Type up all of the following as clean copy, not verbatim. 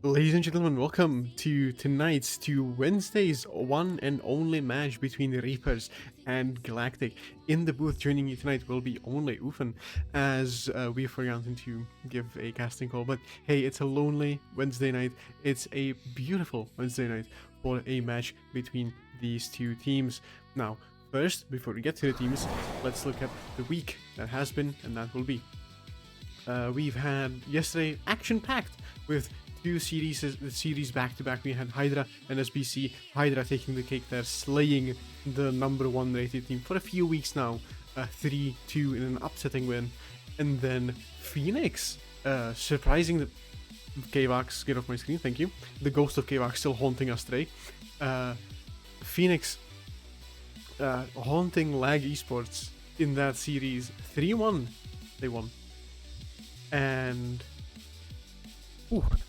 Ladies and gentlemen, welcome to Wednesday's one and only match between the Reapers and Galactic. In the booth joining you tonight will be only Ufan, as we've forgotten to give a casting call. But hey, it's a lonely Wednesday night. It's a beautiful Wednesday night for a match between these two teams. Now, first, before we get to the teams, let's look at the week that has been and that will be. We've had yesterday action-packed with two series back to back. We had Hydra and SBC. Hydra taking the cake there, slaying the number one rated team for a few weeks now. 3-2 in an upsetting win. And then Phoenix surprising the Kvax. Get off my screen, thank you. The ghost of Kvax still haunting us today. Phoenix haunting Lag Esports in that series. 3-1 they won. And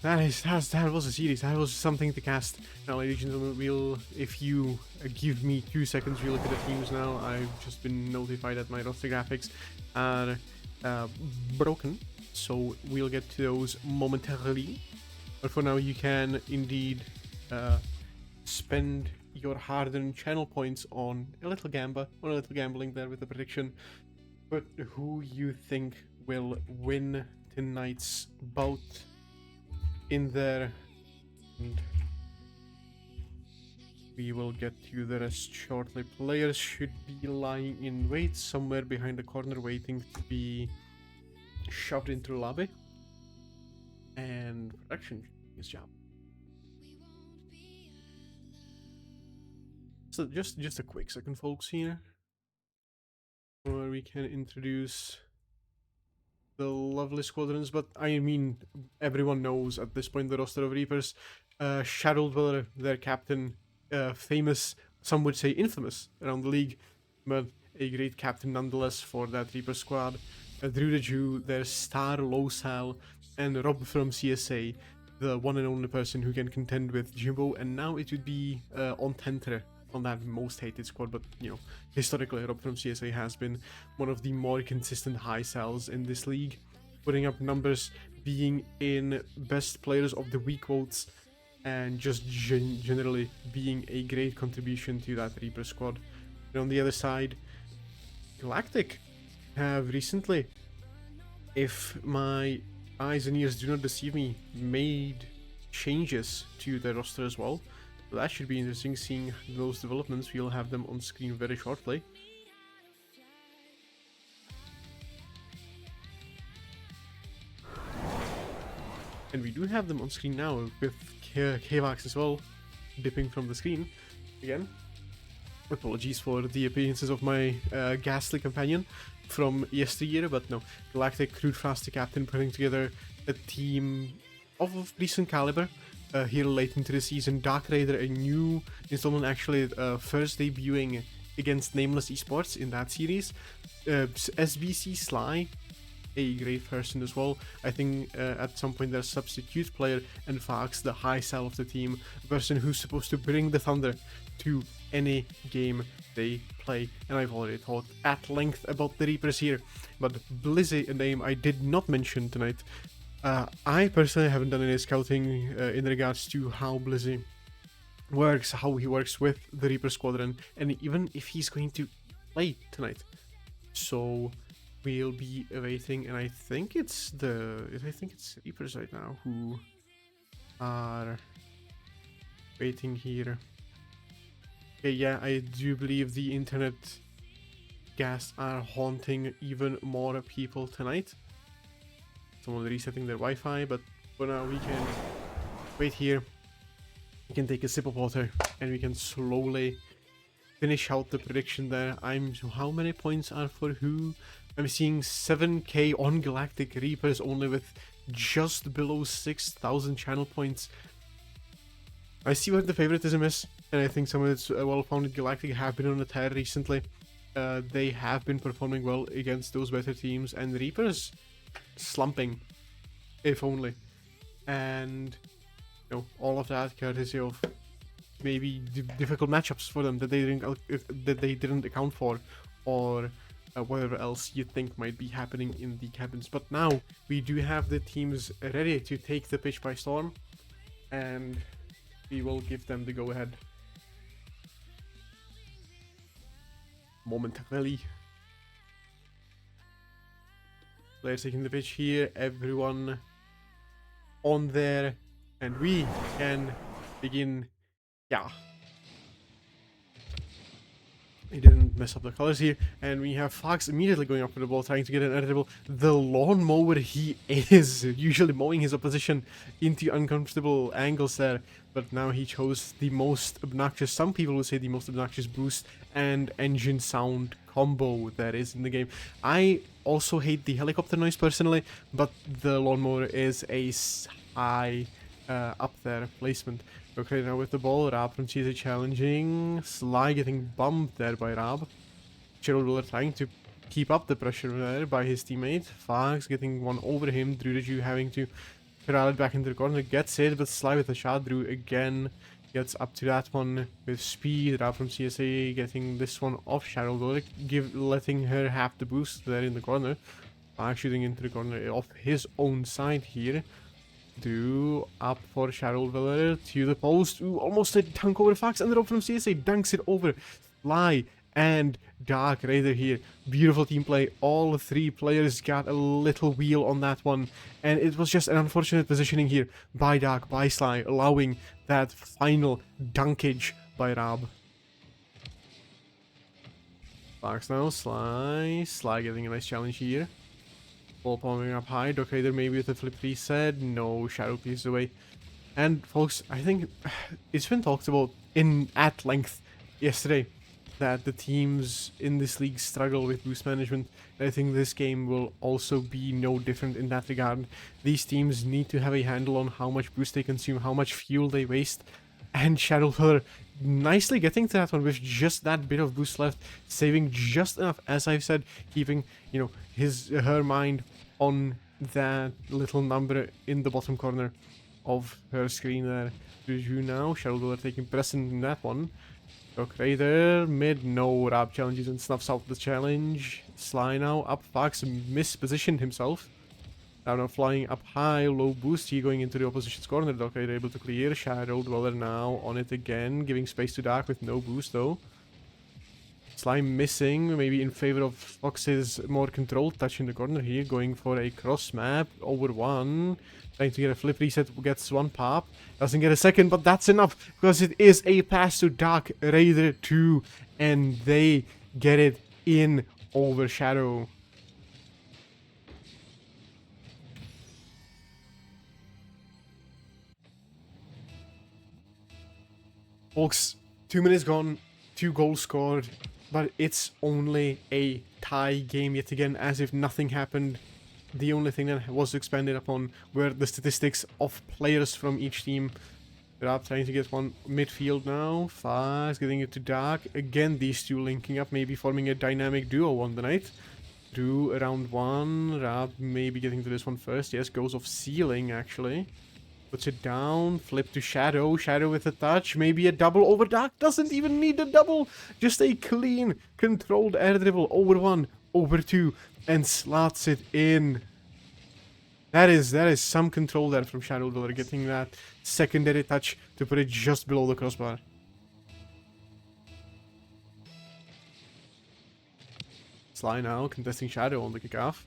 that was a series. That was something to cast. Now, ladies and gentlemen, if you give me 2 seconds, we'll look at the teams now. I've just been notified that my roster graphics are broken, so we'll get to those momentarily. But for now, you can indeed spend your hard-earned channel points on a little gambling there with the prediction. But who you think will win tonight's bout in there, and we will get to the rest shortly. Players should be lying in wait somewhere behind the corner, waiting to be shoved into the lobby, and production is job. So just a quick second, folks, here, where we can introduce the lovely squadrons. But I mean, everyone knows at this point the roster of Reapers. Shadow, their captain, famous, some would say infamous around the league, but a great captain nonetheless for that Reaper squad. Drew the Jew, their star Losal, and Rob from CSA, the one and only person who can contend with Jimbo. And now it would be on Tentre on that most hated squad, but you know, historically Rob from CSA has been one of the more consistent high sells in this league, putting up numbers, being in best players of the week votes, and just generally being a great contribution to that Reaper squad. And on the other side, Galactic have recently, if my eyes and ears do not deceive me, made changes to their roster as well. So that should be interesting, seeing those developments. We'll have them on screen very shortly. And we do have them on screen now, with Kvax as well, dipping from the screen. Again, apologies for the appearances of my ghastly companion from yesteryear, but no, Galactic, Crude Fast the captain, putting together a team of decent caliber. Here late into the season, Dark Raider, a new installment, actually first debuting against Nameless Esports in that series. SBC Sly, a great person as well. I think at some point their substitute player, and Fox, the high sell of the team, a person who's supposed to bring the thunder to any game they play. And I've already talked at length about the Reapers here, but Blizzy, a name I did not mention tonight. I personally haven't done any scouting in regards to how Blizzy works, how he works with the Reaper Squadron, and even if he's going to play tonight. So we'll be awaiting, and I think it's Reapers right now who are waiting here. Okay, yeah, I do believe the internet gas are haunting even more people tonight. Someone resetting their Wi-Fi, but for now we can wait here. We can take a sip of water and we can slowly finish out the prediction there. How many points are for who? I'm seeing 7k on Galactic. Reapers only with just below 6,000 channel points. I see what the favoritism is, and I think some of its well-founded Galactic have been on a tear recently. They have been performing well against those better teams, and Reapers slumping, if only. And you know, all of that courtesy of maybe difficult matchups for them that they didn't account for, or whatever else you think might be happening in the cabins. But now we do have the teams ready to take the pitch by storm. and we will give them the go-ahead momentarily. Players taking the pitch here, everyone on there, and we can begin. Yeah. He didn't mess up the colors here, and we have Fox immediately going up for the ball, trying to get an edible. The lawnmower he is, usually mowing his opposition into uncomfortable angles there, but now he chose the most obnoxious, some people would say the most obnoxious boost and engine sound combo there is in the game. I also hate the helicopter noise personally, but the lawnmower is a high up there placement. Okay, now with the ball, Rab from CZ challenging. Sly getting bumped there by Rab. Chirrell trying to keep up the pressure there by his teammate. Fox getting one over him. Drudeju having to corral it back into the corner. Gets it, but Sly with the shot. Drew again gets up to that one with speed. Rab from CSA getting this one off Cheryl, letting her have the boost there in the corner. Fox shooting into the corner off his own side here. Do up for Cheryl to the post. Ooh, almost a dunk over Fox. And the from CSA dunks it over Fly and Dark Raider here. Beautiful team play. All three players got a little wheel on that one. And it was just an unfortunate positioning here by Dark, by Sly, allowing that final dunkage by Rab. Fox now, Sly getting a nice challenge here. Ball palming up high. Doc Raider maybe with a flip reset. No, Shadow clears away. And folks, I think it's been talked about at length yesterday that the teams in this league struggle with boost management. And I think this game will also be no different in that regard. These teams need to have a handle on how much boost they consume, how much fuel they waste. And Shadowfiller nicely getting to that one with just that bit of boost left, saving just enough, as I've said, keeping, you know, her mind on that little number in the bottom corner of her screen there. Juju now, Shadowfiller taking precedent in that one. Doc Raider, mid, no, Rab challenges and snuffs out the challenge. Sly now, up, Fox mispositioned himself. Now flying up high, low boost here going into the opposition's corner. Doc Raider able to clear. Shadow Dweller now on it again, giving space to Dark with no boost though. Sly missing, maybe in favor of Fox's more controlled touch in the corner here, going for a cross map over one. Trying to get a flip reset, gets one pop. Doesn't get a second, but that's enough because it is a pass to Dark Raider 2 and they get it in over Shadow. Folks, 2 minutes gone, 2 goals scored, but it's only a tie game yet again, as if nothing happened. The only thing that was expanded upon were the statistics of players from each team. Rab trying to get one midfield now. Fast getting it to Dark. Again, these two linking up, maybe forming a dynamic duo on the night. Drew around one. Rab maybe getting to this one first. Yes, goes off ceiling actually. Puts it down, flip to Shadow, Shadow with a touch, maybe a double over Dark, doesn't even need a double, just a clean, controlled air dribble, over one, over two, and slots it in. That is some control there from Shadow Dweller, getting that secondary touch to put it just below the crossbar. Sly now, contesting Shadow on the kickoff.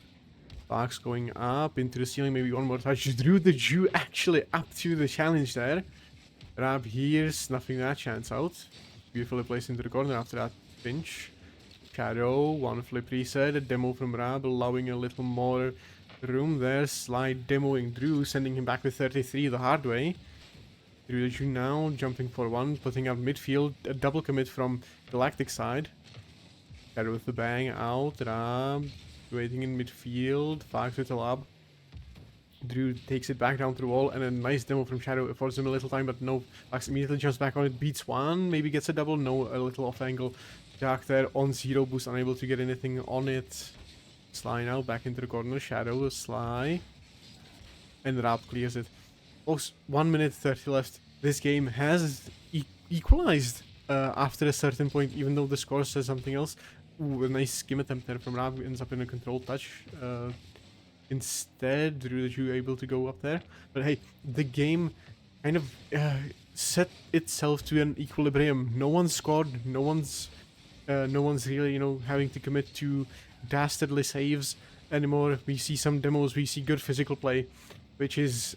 Fox going up into the ceiling, maybe one more touch. Drew the Jew actually up to the challenge there. Rab here, snuffing that chance out. Beautifully placed into the corner after that pinch. Shadow, one flip reset, a demo from Rab, allowing a little more room there. Slide demoing Drew, sending him back with 33 the hard way. Drew the Jew now, jumping for one, putting up midfield, a double commit from Galactic side. Shadow with the bang out, Rab waiting in midfield, Fox with a lob. Drew takes it back down to the wall, and a nice demo from Shadow affords him a little time, but no, Fox immediately jumps back on it, beats one, maybe gets a double, no, a little off angle. Dark there on zero boost, unable to get anything on it. Sly now back into the corner, Shadow, Sly, and Rab clears it. Folks, 1 minute 30 left. This game has equalized after a certain point, even though the score says something else. Ooh, a nice skim attempt there from Rab, ends up in a controlled touch. Instead, Drew able to go up there. But hey, the game kind of set itself to an equilibrium. No one's scored. No one's really, having to commit to dastardly saves anymore. We see some demos. We see good physical play, which is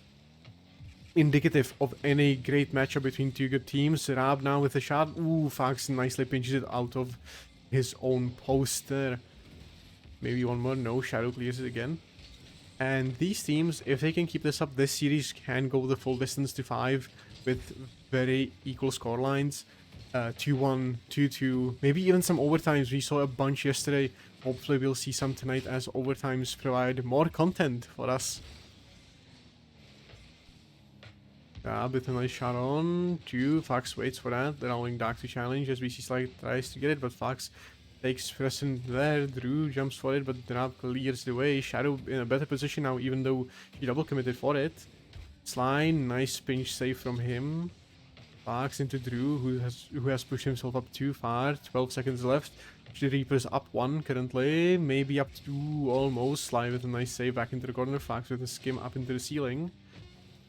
indicative of any great matchup between two good teams. Rab now with a shot. Ooh, Fox nicely pinches it out of his own post there. Maybe one more. No, Shadow clears it again. And these teams, if they can keep this up, this series can go the full distance to 5 with very equal score lines. 2-1, 2-2, maybe even some overtimes. We saw a bunch yesterday. Hopefully we'll see some tonight as overtimes provide more content for us. With a nice shot on. 2. Fox waits for that, allowing Dark to challenge as VC Slide tries to get it, but Fox takes precedent there. Drew jumps for it, but Drab clears the way. Shadow in a better position now, even though he double committed for it. Sly, nice pinch save from him. Fox into Drew, who has pushed himself up too far. 12 seconds left. The Reaper's up 1 currently, maybe up 2 almost. Sly with a nice save back into the corner. Fox with a skim up into the ceiling.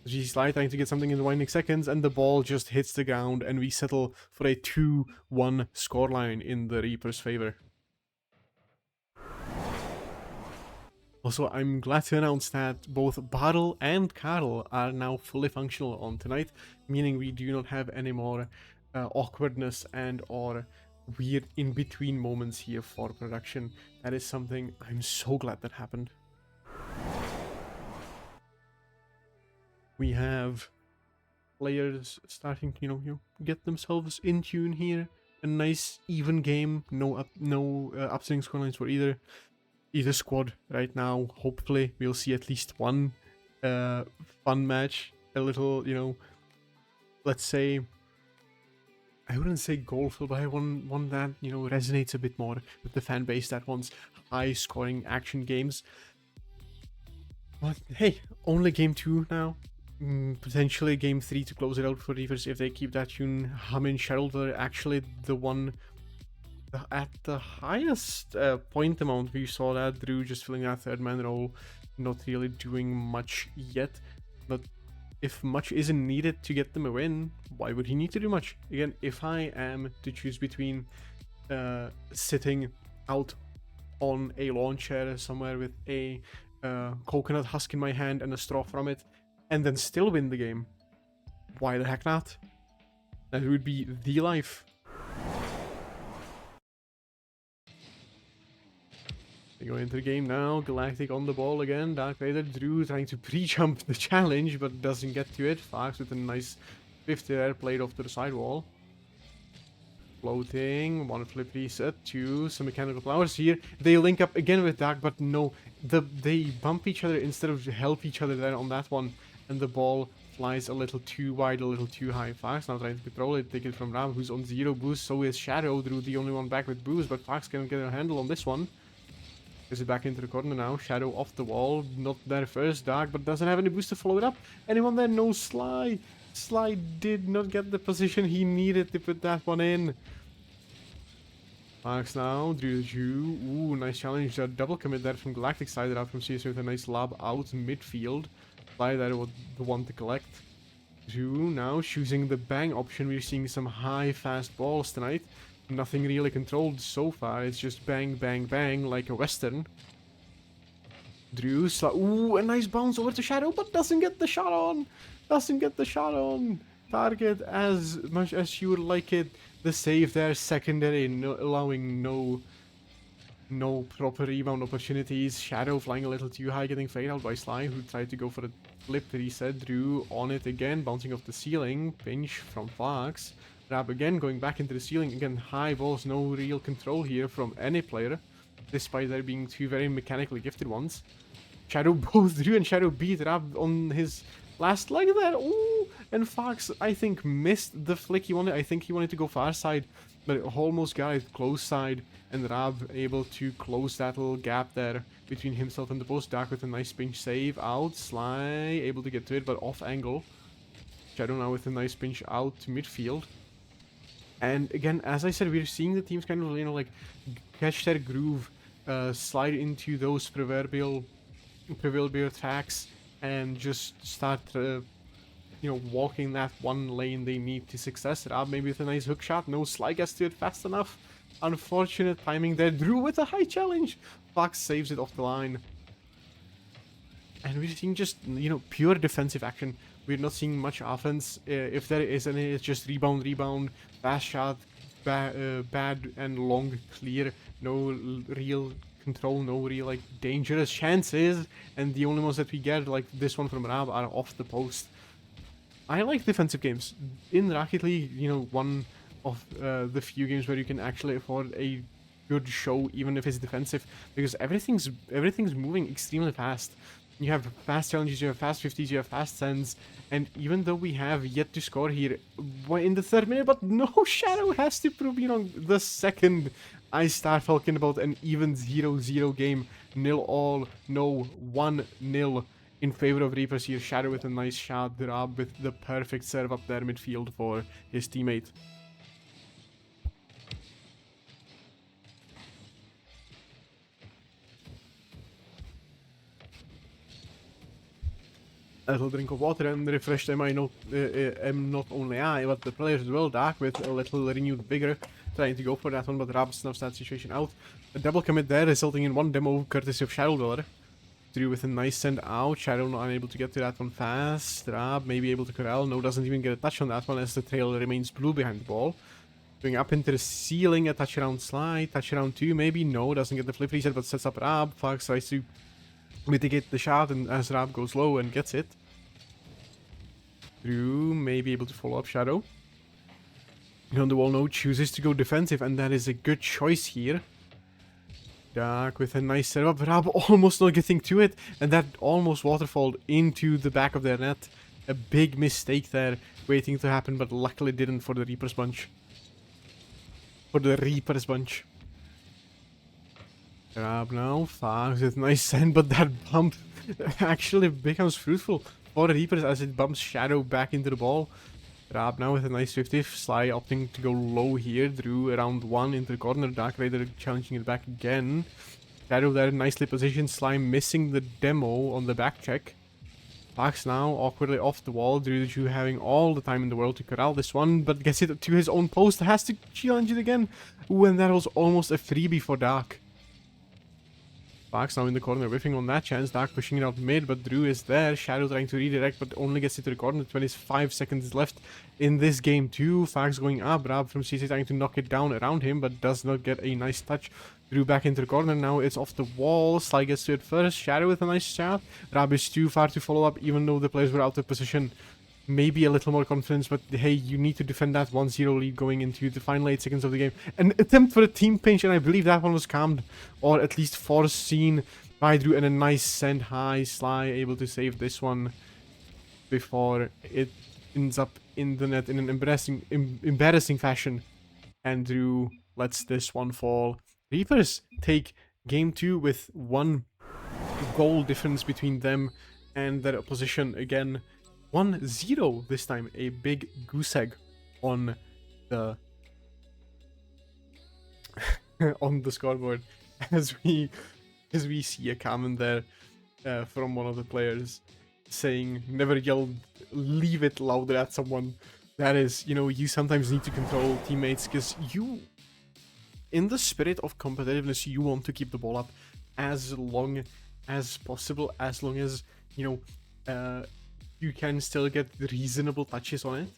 Sly trying to get something in the winding seconds, and the ball just hits the ground, and we settle for a 2-1 scoreline in the Reaper's favor. Also, I'm glad to announce that both Barrel and Carl are now fully functional on tonight, meaning we do not have any more awkwardness and or weird in-between moments here for production. That is something I'm so glad that happened. We have players starting to, get themselves in tune here. A nice even game. No upsetting scorelines for either squad right now. Hopefully we'll see at least one fun match. A little, let's say, I wouldn't say goalful, but I want one that, resonates a bit more with the fan base that wants high scoring action games. But hey, only game 2 now. Potentially game 3 to close it out for Reavers if they keep that tune humming. Cheryl were actually the one at the highest point amount. We saw that Drew just filling that third man role, not really doing much yet. But if much isn't needed to get them a win, why would he need to do much? Again, if I am to choose between sitting out on a lawn chair somewhere with a coconut husk in my hand and a straw from it, and then still win the game, why the heck not? That would be the life. They go into the game now. Galactic on the ball again. Dark Vader. Drew trying to pre-jump the challenge, but doesn't get to it. Fox with a nice 50 air played off to the sidewall. Floating. 1 flip reset. 2. Some mechanical flowers here. They link up again with Dark, but no. They bump each other instead of help each other there on that one. And the ball flies a little too wide, a little too high. Fox now trying to control it, take it from Ram, who's on 0 boost. So is Shadow. Drew the only one back with boost, but Fox can't get a handle on this one. Is it back into the corner now? Shadow off the wall. Not there first. Dark, but doesn't have any boost to follow it up. Anyone there? No. Sly. Sly did not get the position he needed to put that one in. Fox now. Drew. Ooh, nice challenge. Double commit there from Galactic side out from CSU with a nice lob out midfield. Sly there was the one to collect. Drew now choosing the bang option. We're seeing some high fast balls tonight. Nothing really controlled so far. It's just bang, bang, bang like a western. Drew, ooh, a nice bounce over to Shadow, but doesn't get the shot on. Doesn't get the shot on target as much as you would like it. The save there, secondary, allowing no proper rebound opportunities. Shadow flying a little too high, getting flayed out by Sly, who tried to go for a flip reset. Drew on it again, bouncing off the ceiling. Pinch from Fox. Rab again, going back into the ceiling. Again, high balls, no real control here from any player, despite there being 2 very mechanically gifted ones. Shadow, both Drew and Shadow beat Rab on his last leg there. Ooh, and Fox, I think, missed the flick he wanted. I think he wanted to go far side, but it almost got it close side, and Rab able to close that little gap there between himself and the post. Dark with a nice pinch save out. Sly able to get to it, but off angle. Shadow now with a nice pinch out to midfield. And again, as I said, we're seeing the teams kind of, like, catch their groove, slide into those proverbial tracks, and just start walking that one lane they need to success. Rab maybe with a nice hook shot. No, Sly gets to it fast enough. Unfortunate timing there. Drew with a high challenge. Fox saves it off the line. And we're seeing just, pure defensive action. We're not seeing much offense. If there is any, it's just rebound, fast shot, bad and long clear. No real control, no real, dangerous chances. And the only ones that we get, like this one from Rab, are off the post. I like defensive games. In Rocket League, one of the few games where you can actually afford a good show, even if it's defensive, because everything's moving extremely fast. You have fast challenges, you have fast 50s, you have fast sends, and even though we have yet to score here in the 3rd minute, but no, Shadow has to prove, the second I start talking about an even 0-0 game, 0-all, no, 1-0 in favor of Reapers here. Shadow with a nice shot, Drab with the perfect serve up there midfield for his teammate. A little drink of water and refresh them. I know, not only I, but the players as well. Dark with a little renewed vigor, trying to go for that one, but Rab snuffs that situation out. A double commit there, resulting in one demo courtesy of Shadow Dweller. Drew with a nice send out. Shadow not unable to get to that one fast. Rab may be able to corral. No, doesn't even get a touch on that one as the trail remains blue behind the ball. Going up into the ceiling, a touch around slide, touch around 2, maybe. No, doesn't get the flip reset, but sets up Rab. Fox tries to mitigate the shot, and as Rab goes low and gets it. Drew may be able to follow up Shadow. On the wall, no, chooses to go defensive, and that is a good choice here. Dark with a nice setup. Rab almost not getting to it, and that almost waterfalled into the back of their net. A big mistake there, waiting to happen, but luckily didn't for the Reaper's bunch. Rab now, Fox with nice send, but that bump actually becomes fruitful for the Reapers as it bumps Shadow back into the ball. Rab now with a nice 50. Sly opting to go low here. Drew around 1 into the corner. Dark Raider challenging it back again. Shadow there nicely positioned. Sly missing the demo on the back check. Fox now awkwardly off the wall. Drew having all the time in the world to corral this one, but gets it to his own post. Has to challenge it again. Ooh, and that was almost a freebie for Dark. Fox now in the corner, whiffing on that chance. Dark pushing it out mid, but Drew is there. Shadow trying to redirect, but only gets it to the corner. 25 seconds left in this game too. Fox going up. Rab from CC trying to knock it down around him, but does not get a nice touch. Drew back into the corner. Now it's off the wall. Sly gets to it first. Shadow with a nice shot. Rab is too far to follow up, even though the players were out of position. Maybe a little more confidence, but hey, you need to defend that 1-0 lead going into the final 8 seconds of the game. An attempt for a team pinch, and I believe that one was calmed, or at least foreseen by Drew, and a nice send high. Sly able to save this one before it ends up in the net in an embarrassing fashion. And Drew lets this one fall. Reapers take game 2 with 1 goal difference between them and their opposition again. 1-0 this time. A big goose egg on the on the scoreboard as we see a comment there from one of the players saying, "Never yell, leave it louder at someone." That is, you sometimes need to control teammates, because you, in the spirit of competitiveness, you want to keep the ball up as long as possible, as long as you can still get reasonable touches on it.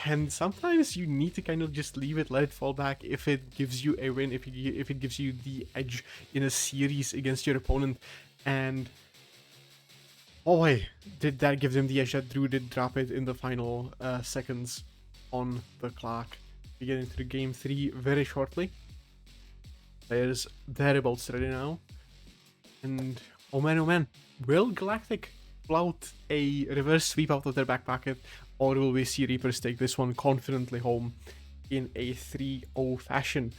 And sometimes you need to kind of just leave it, let it fall back if it gives you a win, if it gives you the edge in a series against your opponent. And oh boy, did that give them the edge that Drew did drop it in the final seconds on the clock. We get into game 3 very shortly. Players thereabouts ready now. And oh man, will Galactic out a reverse sweep out of their back pocket, or will we see Reapers take this one confidently home in a 3-0 fashion?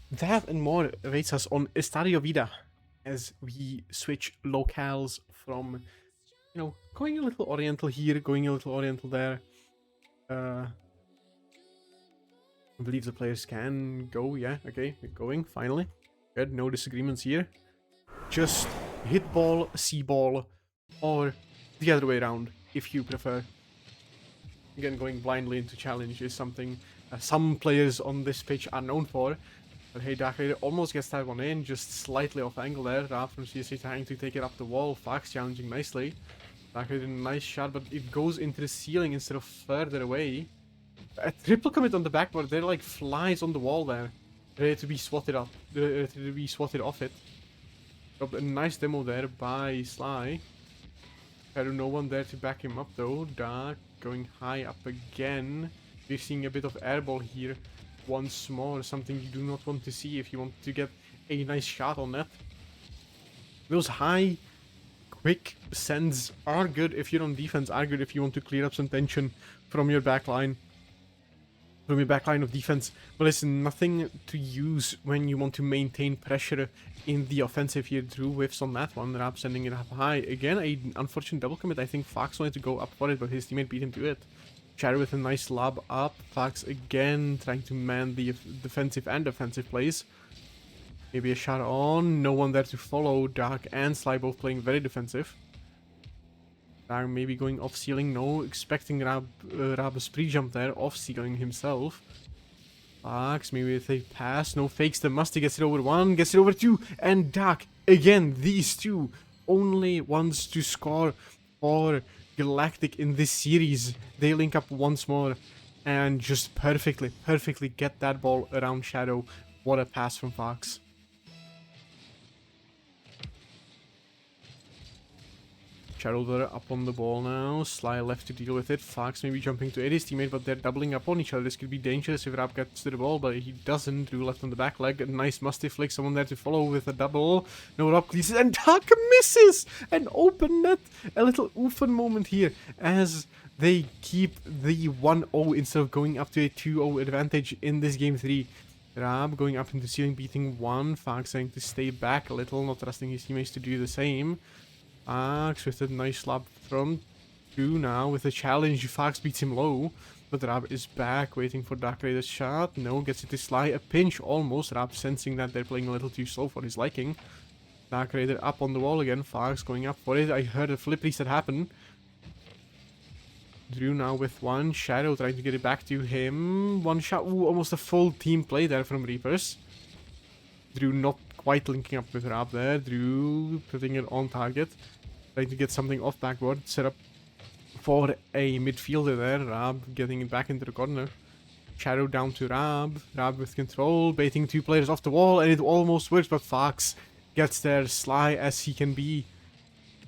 That and more awaits us on Estadio Vida as we switch locales from, going a little oriental here, going a little oriental there. I believe the players can go, yeah, okay, we're going, finally. Good, no disagreements here. Just hit ball, see ball, or the other way around, if you prefer. Again, going blindly into challenge is something some players on this pitch are known for. But hey, Dark Raider almost gets that one in, just slightly off angle there. Rab from CSC trying to take it up the wall. Fox challenging nicely. Dark Raider, nice shot, but it goes into the ceiling instead of further away. A triple commit on the backboard. They're like flies on the wall there, ready to be swatted up, ready to be swatted off it. Got a nice demo there by Sly. No one there to back him up though. Dark going high up again. We're seeing a bit of airball here once more. Something you do not want to see if you want to get a nice shot on that. Those high, quick sends are good if you're on defense, are good if you want to clear up some tension from your backline. From your backline of defense, but it's nothing to use when you want to maintain pressure in the offensive here. Drew whiffs on that one. Rab sending it up high. Again, an unfortunate double commit. I think Fox wanted to go up for it, but his teammate beat him to it. Shadow with a nice lob up. Fox again trying to man the defensive and offensive plays. Maybe a shot on. No one there to follow. Dark and Sly both playing very defensive. Dark maybe going off ceiling. No, expecting Rab's pre-jump there. Off ceiling himself. Fox maybe with a pass. No fakes. The Musty gets it over one. Gets it over two. And Dark again. These two only ones to score for Galactic in this series. They link up once more and just perfectly get that ball around Shadow. What a pass from Fox. Shadow up on the ball now. Sly left to deal with it. Fox maybe jumping to his teammate, but they're doubling up on each other. This could be dangerous if Rab gets to the ball, but he doesn't. Drew left on the back leg. A nice musty flick. Someone there to follow with a double. No, Rob clears it, and Dark misses! An open net. A little Ufen moment here as they keep the 1-0 instead of going up to a 2-0 advantage in this game 3. Rab going up into the ceiling, beating one. Fox saying to stay back a little, not trusting his teammates to do the same. Fox with a nice slap from Drew now with a challenge. Fox beats him low, but Rab is back waiting for Dark Raider's shot. No, gets it to Sly. A pinch almost. Rab sensing that they're playing a little too slow for his liking. Dark Raider up on the wall again. Fox going up for it. I heard a flip reset happen. Drew now with one. Shadow trying to get it back to him. One shot. Ooh, almost a full team play there from Reapers. Drew not quite linking up with Rab there. Drew putting it on target. Trying to get something off backboard. Set up for a midfielder there. Rab getting it back into the corner. Shadow down to Rab. Rab with control. Baiting two players off the wall. And it almost works, but Fox gets there Sly as he can be.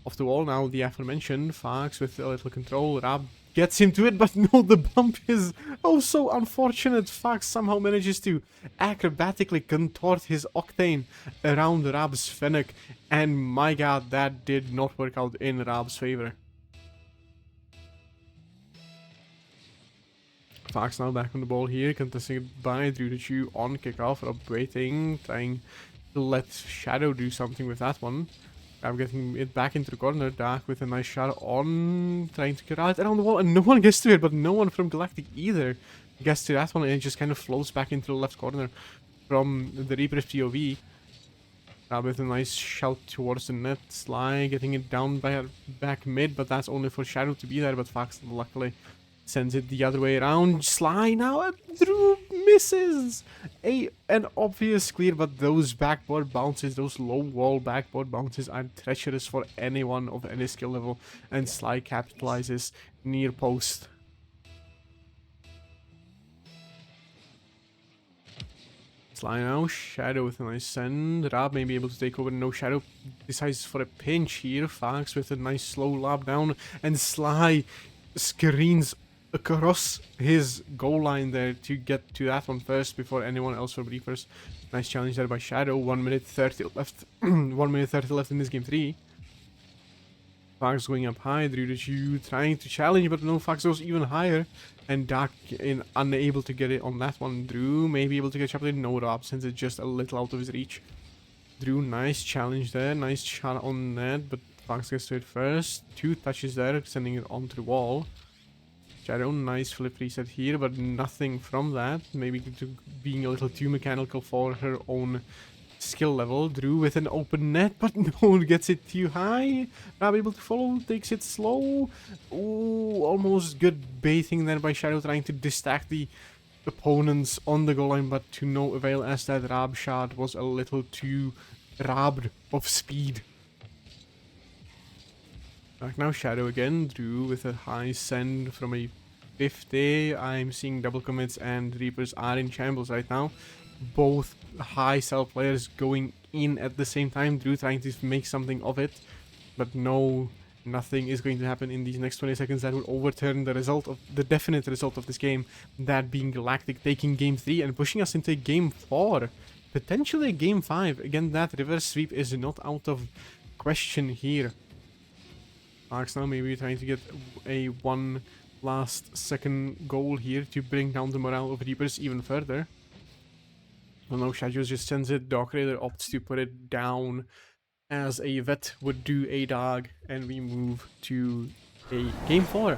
Off the wall now, the aforementioned. Fox with a little control. Rab gets him to it, but no, the bump is oh so unfortunate. Fox somehow manages to acrobatically contort his Octane around Rab's Fennec, and my god, that did not work out in Rab's favor. Fox now back on the ball here, contesting it by Drew the Chew on kickoff. Rab waiting, trying to let Shadow do something with that one. I'm getting it back into the corner. Dark with a nice shot on, trying to get out around the wall, and no one gets to it, but no one from Galactic either gets to that one, and it just kind of floats back into the left corner from the Reaper's POV. With a nice shout towards the net. Sly getting it down by back mid, but that's only for Shadow to be there, but Fox luckily sends it the other way around. Sly now, and Drew misses! An obvious clear, but those backboard bounces, those low wall backboard bounces are treacherous for anyone of any skill level, and Sly capitalizes near post. Sly now, Shadow with a nice send. Rab may be able to take over. No, Shadow decides for a pinch here. Fox with a nice slow lob down, and Sly screens across his goal line there to get to that one first before anyone else from Reapers. Nice challenge there by Shadow. 1 minute 30 left. 1 minute 30 left in this game 3. Fox going up high. Drew the Chew trying to challenge, but no, Fox goes even higher. And Dark unable to get it on that one. Drew may be able to catch up with it. No, Rob sends it just a little out of his reach. Drew, nice challenge there. Nice shot on net, but Fox gets to it first. 2 touches there, sending it onto the wall. Shadow, nice flip reset here, but nothing from that. Maybe being a little too mechanical for her own skill level. Drew with an open net, but no, gets it too high. Not able to follow, takes it slow. Ooh, almost good baiting there by Shadow, trying to distract the opponents on the goal line, but to no avail, as that Rab shot was a little too robbed of speed. Back now, Shadow again. Drew with a high send from a 50. I'm seeing double commits, and Reapers are in shambles right now. Both high cell players going in at the same time. Drew trying to make something of it, but no, nothing is going to happen in these next 20 seconds that would overturn the result of the definite result of this game, that being Galactic taking game 3 and pushing us into game 4, potentially game 5. Again, that reverse sweep is not out of question here. Arx now maybe trying to get a one last second goal here to bring down the morale of Reapers even further. Well, no, Shadow just sends it. Dark Raider opts to put it down as a vet would do a dog, and we move to a game 4.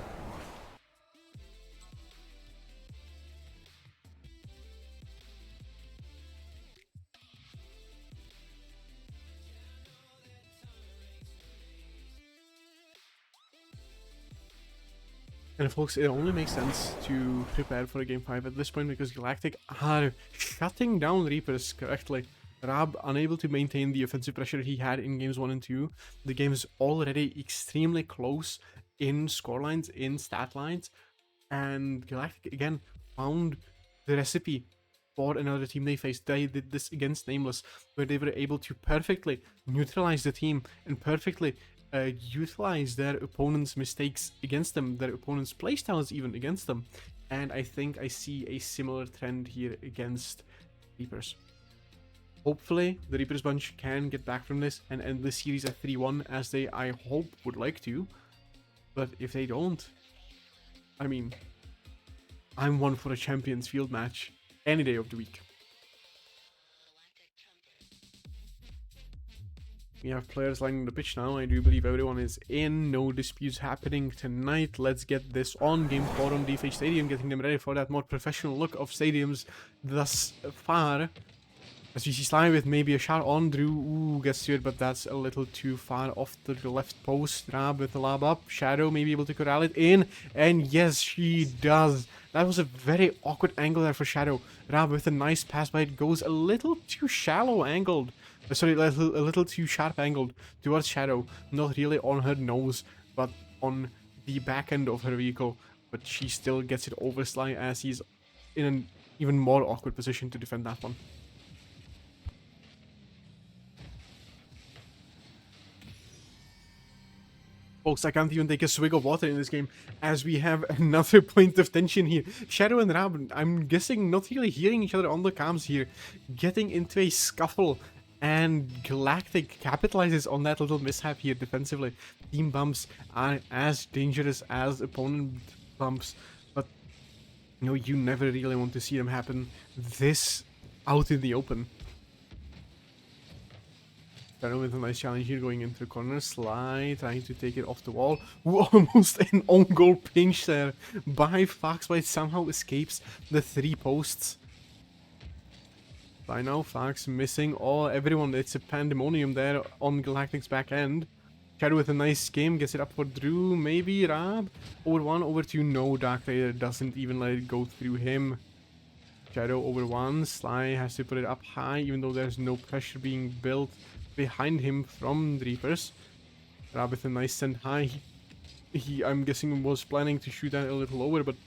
And folks, it only makes sense to prepare for a game 5 at this point, because Galactic are shutting down Reapers correctly. Rab unable to maintain the offensive pressure he had in games 1 and 2. The game is already extremely close in scorelines, in stat lines, and Galactic again found the recipe for another team they faced. They did this against Nameless, where they were able to perfectly neutralize the team and perfectly utilize their opponent's mistakes against them, their opponent's playstyles even against them. And I think I see a similar trend here against Reapers. Hopefully the Reapers bunch can get back from this and end the series at 3-1, as they, I hope, would like to. But if they don't, I mean, I'm one for a Champions Field match any day of the week. We have players lining the pitch now. I do believe everyone is in. No disputes happening tonight. Let's get this on. Game 4 on DFH Stadium, getting them ready for that more professional look of stadiums thus far. As we see Sly with maybe a shot on. Drew, ooh, gets to it, but that's a little too far off the left post. Rab with the lob up. Shadow may be able to corral it in. And yes, she does. That was a very awkward angle there for Shadow. Rab with a nice pass, but it goes a little too shallow angled. Sorry, a little too sharp angled towards Shadow. Not really on her nose, but on the back end of her vehicle. But she still gets it over Sly, as he's in an even more awkward position to defend that one. Folks, I can't even take a swig of water in this game, as we have another point of tension here. Shadow and Rab, I'm guessing not really hearing each other on the comms here, getting into a scuffle. And Galactic capitalizes on that little mishap here defensively. Team bumps are as dangerous as opponent bumps, but you know, you never really want to see them happen this out in the open. Shadow with a nice challenge here, going into the corner. Sly trying to take it off the wall. Ooh, almost an own goal pinch there by Fox, but it somehow escapes the 3 posts. By now, Fox missing everyone. It's a pandemonium there on Galactic's back end. Shadow with a nice game, gets it up for Drew, maybe Rab. Over 1, over 2, no, Dark Raider doesn't even let it go through him. Shadow over 1, Sly has to put it up high, even though there's no pressure being built behind him from the Reapers. Rab with a nice send high. He, I'm guessing, was planning to shoot that a little lower, but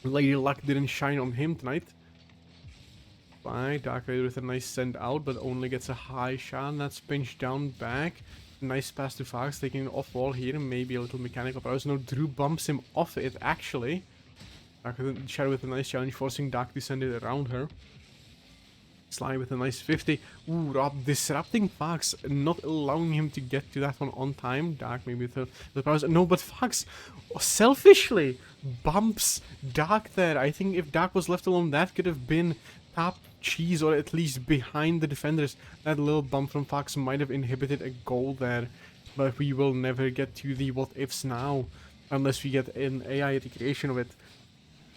Lady Luck didn't shine on him tonight. By Dark Raider with a nice send out, but only gets a high shot, and that's pinched down back. Nice pass to Fox, taking it off wall here, maybe a little mechanical prowess. No, Drew bumps him off it, actually. Shadow with a nice challenge, forcing Dark to send it around her. Sly with a nice 50. Ooh, Rob disrupting Fox, not allowing him to get to that one on time. Dark maybe with the prowess. No, but Fox selfishly bumps Dark there. I think if Dark was left alone, that could have been top cheese, or at least behind the defenders. That little bump from Fox might have inhibited a goal there, but we will never get to the what ifs now unless we get an AI recreation of it.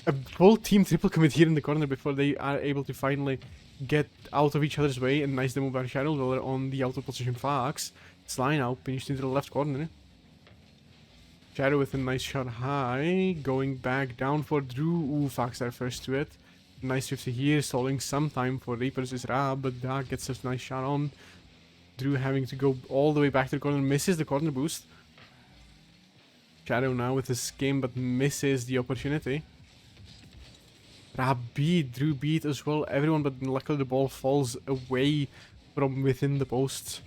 A full team triple commit here in the corner before they are able to finally get out of each other's way, and nice demo by Shadow while on the outer position Fox. Sly now finished into the left corner. Shadow with a nice shot high, going back down for Drew. Ooh, Fox there first to it. Nice 50 here, stalling some time for Reapers is Rab, but Dark gets a nice shot on. Drew having to go all the way back to the corner, misses the corner boost. Shadow now with his game, but misses the opportunity. Rab beat, Drew beat as well, everyone, but luckily the ball falls away from within the posts.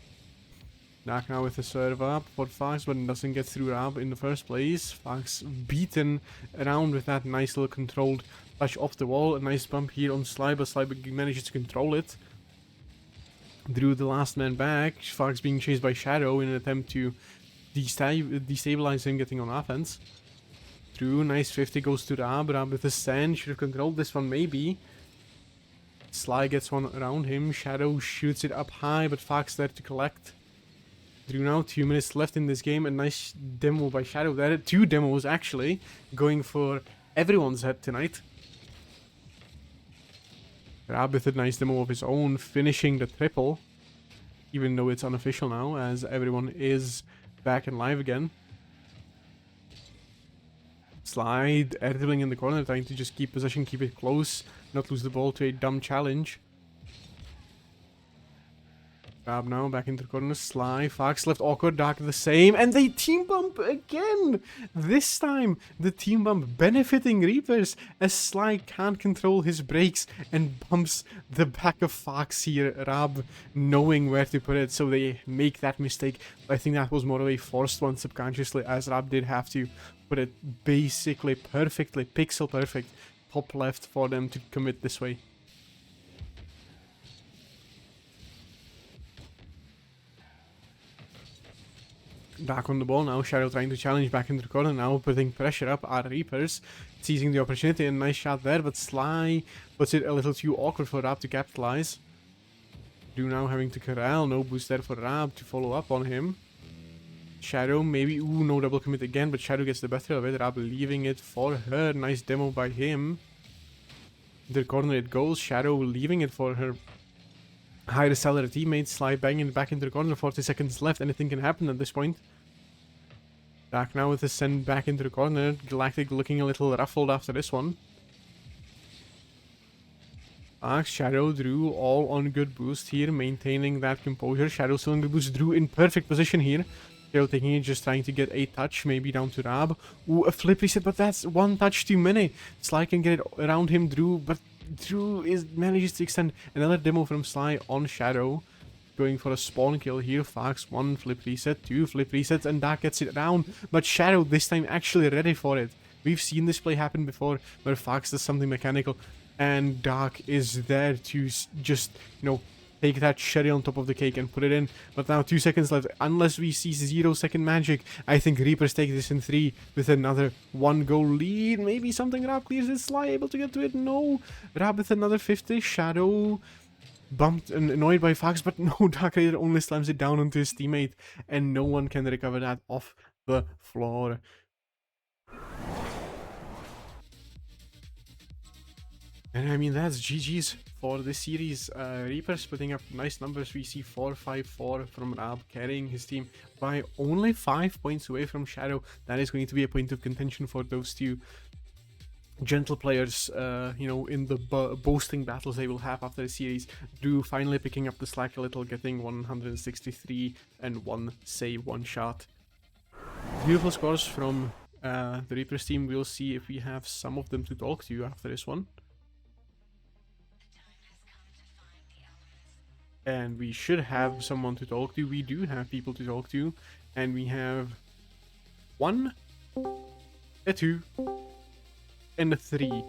Dark now with a serve up for Fox, but doesn't get through Rab in the first place. Fox beaten around with that nice little controlled touch off the wall. A nice bump here on Sly, but Sly manages to control it. Drew the last man back. Fox being chased by Shadow in an attempt to destabilize him getting on offense. Drew, nice 50 goes to Rab. Rab with a sand, should have controlled this one maybe. Sly gets one around him. Shadow shoots it up high, but Fox there to collect. Drew now, 2 minutes left in this game. A nice demo by Shadow there. 2 demos actually, going for everyone's head tonight. Rab with a nice demo of his own, finishing the triple. Even though it's unofficial now, as everyone is back and live again. Slide, dribbling in the corner, trying to just keep possession, keep it close, not lose the ball to a dumb challenge. Rab now back into the corner, Sly, Fox left awkward, Dark the same, and they team bump again! This time, the team bump benefiting Reapers, as Sly can't control his brakes and bumps the back of Fox here, Rab knowing where to put it, so they make that mistake. I think that was more of a forced one subconsciously, as Rab did have to put it basically perfectly, pixel perfect, top left for them to commit this way. Back on the ball now, Shadow trying to challenge back into the corner now, putting pressure up at Reapers, seizing the opportunity, and nice shot there, but Sly puts it a little too awkward for Rab to capitalize. Drew now having to corral, no boost there for Rab to follow up on him. Shadow maybe, ooh, no double commit again, but Shadow gets the better of it, Rab leaving it for her, nice demo by him. The corner it goes, Shadow leaving it for her higher seller teammate. Sly banging it back into the corner, 40 seconds left, anything can happen at this point. Back now with a send back into the corner, Galactic looking a little ruffled after this one. Shadow, Drew all on good boost here, maintaining that composure. Shadow still on good boost, Drew in perfect position here. Shadow taking it, just trying to get a touch, maybe down to Rab. Ooh, a flip reset, but that's one touch too many. Sly can get it around him, Drew, but Drew manages to extend another demo from Sly on Shadow. Going for a spawn kill here. Fox, 1 flip reset, 2 flip resets, and Dark gets it down. But Shadow this time actually ready for it. We've seen this play happen before, where Fox does something mechanical, and Dark is there to just, you know, take that cherry on top of the cake and put it in. But now 2 seconds left. Unless we see 0-second magic, I think Reapers take this in 3 with another 1-goal lead. Maybe something. Rab clears it. Sly able to get to it. No. Rab with another 50. Shadow bumped and annoyed by Fox, but no, Dark Raider only slams it down onto his teammate, and no one can recover that off the floor. And I mean, that's GG's for this series. Reapers putting up nice numbers. We see 4-5-4 from Rab, carrying his team by only 5 points away from Shadow. That is going to be a point of contention for those two gentle players, you know, in the boasting battles they will have after the series. Drew finally picking up the slack a little, getting 163 and 1 save, 1 shot. Beautiful scores from the Reapers team. We'll see if we have some of them to talk to after this one. And we should have someone to talk to. We do have people to talk to. And we have 1, a 2, and a 3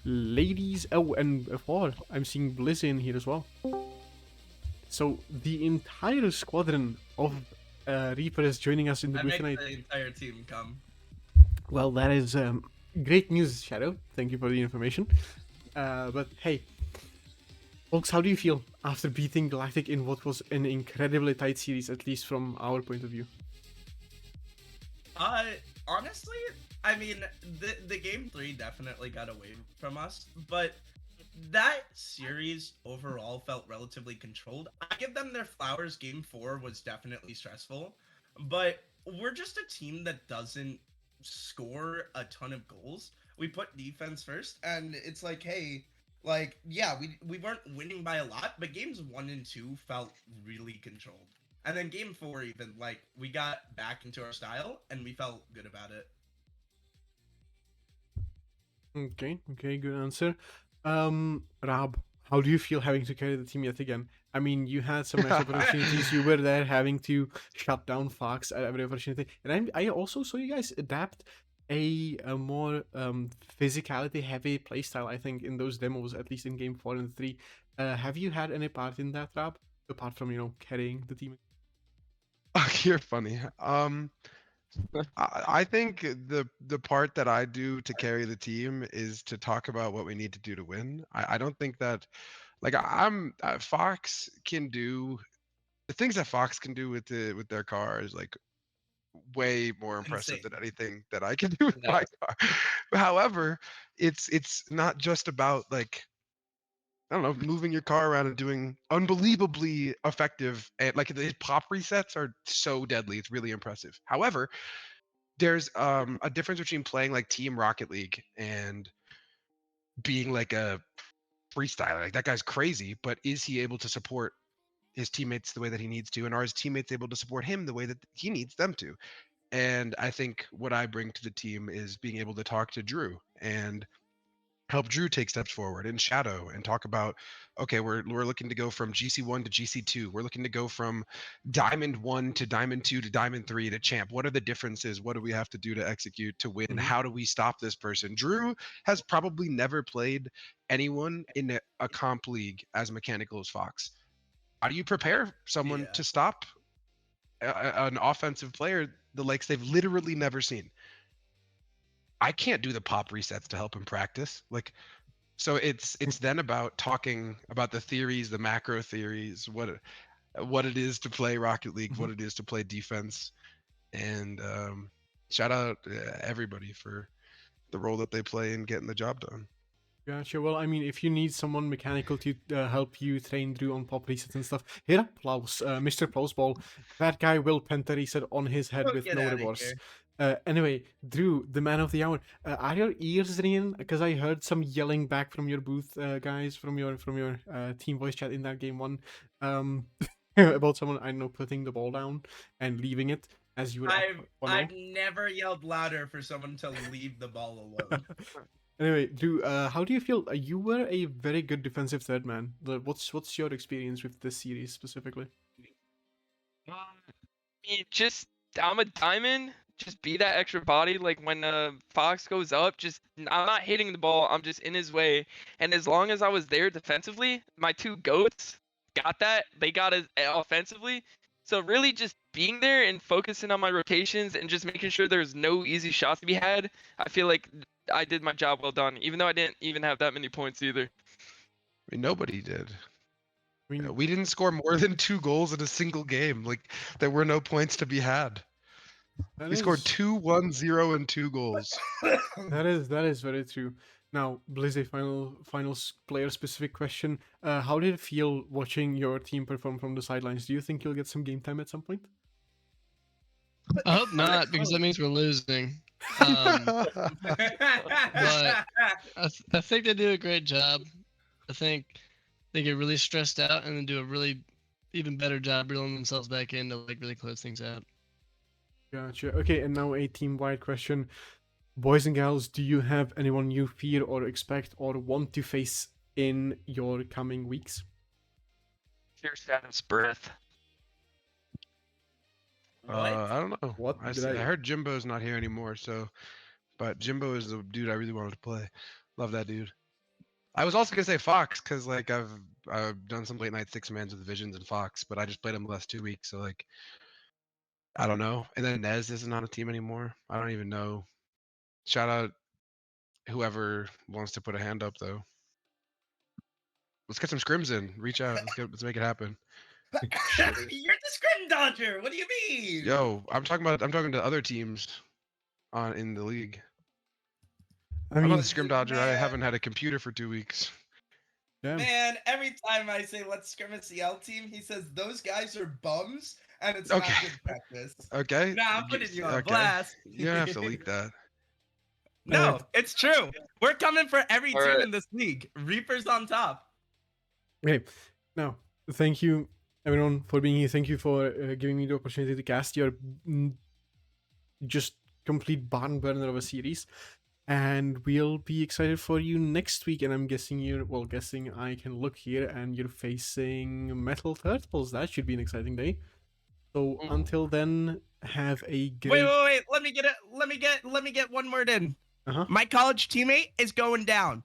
ladies. Oh, and a 4. I'm seeing Blizz in here as well. So the entire squadron of Reapers joining us in the booth tonight. The entire team come. Well, that is great news, Shadow. Thank you for the information. But hey, folks, how do you feel after beating Galactic in what was an incredibly tight series, at least from our point of view? Honestly, I mean, the game 3 definitely got away from us, but that series overall felt relatively controlled. I give them their flowers. Game 4 was definitely stressful, but we're just a team that doesn't score a ton of goals. We put defense first, and it's like, hey, like, yeah, we weren't winning by a lot, but games 1 and 2 felt really controlled. And then game 4 even, like, we got back into our style and we felt good about it. Okay, good answer. Rab, how do you feel having to carry the team yet again? I mean, you had some nice opportunities. You were there having to shut down Fox at every opportunity, and I also saw you guys adapt a more physicality heavy playstyle. I think in those demos, at least in game 4 and 3. Have you had any part in that, Rab? Apart from carrying the team. You're funny. I think the part that I do to carry the team is to talk about what we need to do to win. I don't think that like I'm Fox can do the things that Fox can do with their cars like way more impressive Insane. than anything that I can do with No. my car. However, it's not just about like I don't know, moving your car around and doing unbelievably effective and like the pop resets are so deadly. It's really impressive. However, there's a difference between playing like Team Rocket League and being like a freestyler. Like that guy's crazy, but is he able to support his teammates the way that he needs to? And are his teammates able to support him the way that he needs them to? And I think what I bring to the team is being able to talk to Drew and help Drew take steps forward in shadow and talk about okay, we're looking to go from GC1 to GC2. We're looking to go from Diamond 1 to Diamond 2 to Diamond 3 to champ. What are the differences? What do we have to do to execute to win? Mm-hmm. How do we stop this person? Drew has probably never played anyone in a comp league as mechanical as Fox. How do you prepare someone Yeah. to stop an offensive player the likes they've literally never seen? I can't do the pop resets to help him practice. Like so it's then about talking about the theories, the macro theories, what it is to play Rocket League, what it is to play defense, and shout out everybody for the role that they play in getting the job done. Gotcha. Well, I mean, if you need someone mechanical to help you train Drew on pop resets and stuff, hit up Plaus, Mr. Plaus Ball. That guy will penta reset on his head Oh, with get no out of remorse. here. Anyway, Drew, the man of the hour. Are your ears ringing? Because I heard some yelling back from your booth, guys, from your team voice chat in that game one, um, about someone I don't know putting the ball down and leaving it as you were up I've 1-0. I've never yelled louder for someone to leave the ball alone. Anyway, Drew, how do you feel? You were a very good defensive third man. What's your experience with this series specifically? Just I'm a diamond. Just be that extra body. Like when Fox goes up, just I'm not hitting the ball. I'm just in his way. And as long as I was there defensively, my two goats got that. They got it offensively. So really, just being there and focusing on my rotations and just making sure there's no easy shots to be had. I feel like I did my job well done, even though I didn't even have that many points either. I mean, nobody did. I mean, We didn't score more than 2 goals in a single game. Like there were no points to be had. that We scored is 2-1-0 and 2 goals. that is very true. Now, Blizzy, player specific question. How did it feel watching your team perform from the sidelines? Do you think you'll get some game time at some point? I hope not, because that means we're losing. But I think they do a great job. I think they get really stressed out and then do a really even better job reeling themselves back in to like really close things out. Gotcha. Okay, and now a team-wide question. Boys and girls, do you have anyone you fear or expect or want to face in your coming weeks? Fear status breath. What? I don't know. What did I heard Jimbo's not here anymore, so but Jimbo is the dude I really wanted to play. Love that dude. I was also gonna say Fox because like I've done some late night 6-mans with Visions and Fox, but I just played him the last 2 weeks, so like I don't know. And then Nez isn't on a team anymore. I don't even know. Shout out whoever wants to put a hand up though. Let's get some scrims in. Reach out. Let's make it happen. You're the scrim dodger. What do you mean? Yo, I'm talking to other teams on in the league. I I'm mean, not a scrim dodger. I Man. haven't had a computer for 2 weeks. Yeah. Man, every time I say let's scrim a CL team, he says those guys are bums and it's Okay. not good practice. Okay. Nah, I'm putting you on Okay. blast. You don't have to leak that. No, it's true. We're coming for every All team right. in this league. Reapers on top. Okay, now thank you everyone for being here. Thank you for giving me the opportunity to cast your just complete barn burner of a series. And we'll be excited for you next week. And I'm guessing guessing I can look here and you're facing Metal Turtles. That should be an exciting day. So Mm. until then, have a great. Wait. Let me get one word in. Uh-huh. My college teammate is going down.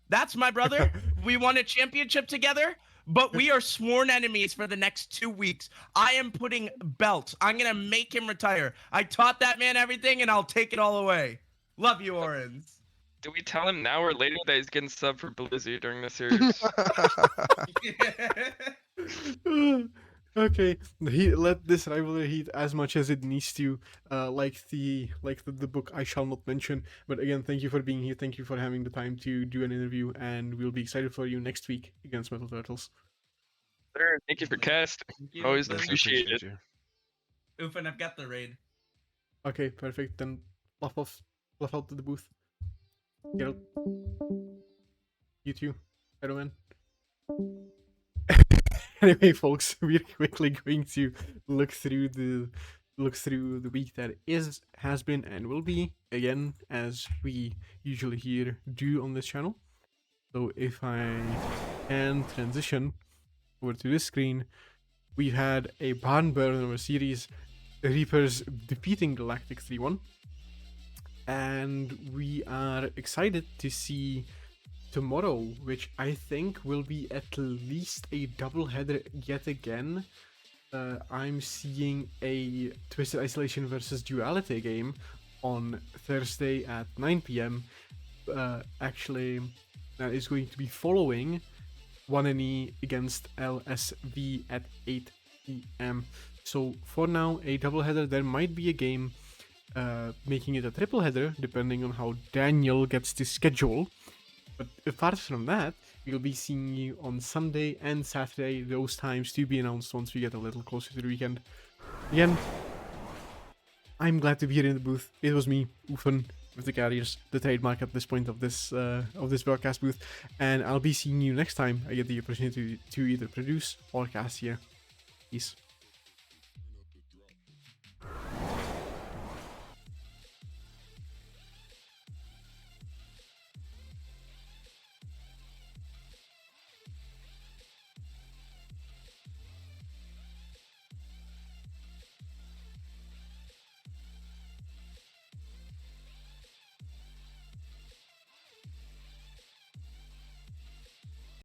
That's my brother. We won a championship together, but we are sworn enemies for the next 2 weeks. I am putting belts. I'm going to make him retire. I taught that man everything, and I'll take it all away. Love you, Orens. Do we tell him now or later that he's getting sub for Blizzy during the series? Okay, he let this rivalry heat as much as it needs to, like the book I shall not mention. But again, thank you for being here. Thank you for having the time to do an interview, and we'll be excited for you next week against Metal Turtles. Sure. Thank you for casting. You, Always Lily. appreciate it. you. Oofin, I've got the raid. Okay, perfect. Then fluff out to the booth. Get out. You too, Shadowman. Anyway, folks, we're quickly going to look through the week that has been, and will be, again, as we usually here do on this channel. So if I can transition over to this screen, we had a barn burner of a series, Reapers defeating Galactic 3-1, and we are excited to see tomorrow, which I think will be at least a doubleheader yet again. I'm seeing a Twisted Isolation versus Duality game on Thursday at 9 p.m. Actually, that is going to be following 1NE against LSV at 8 p.m. So for now, a doubleheader. There might be a game making it a tripleheader, depending on how Daniel gets the schedule. But apart from that, we'll be seeing you on Sunday and Saturday, those times to be announced once we get a little closer to the weekend. Again, I'm glad to be here in the booth. It was me, Oofan, with the Carriers, the trademark at this point of this broadcast booth, and I'll be seeing you next time I get the opportunity to either produce or cast here. Peace.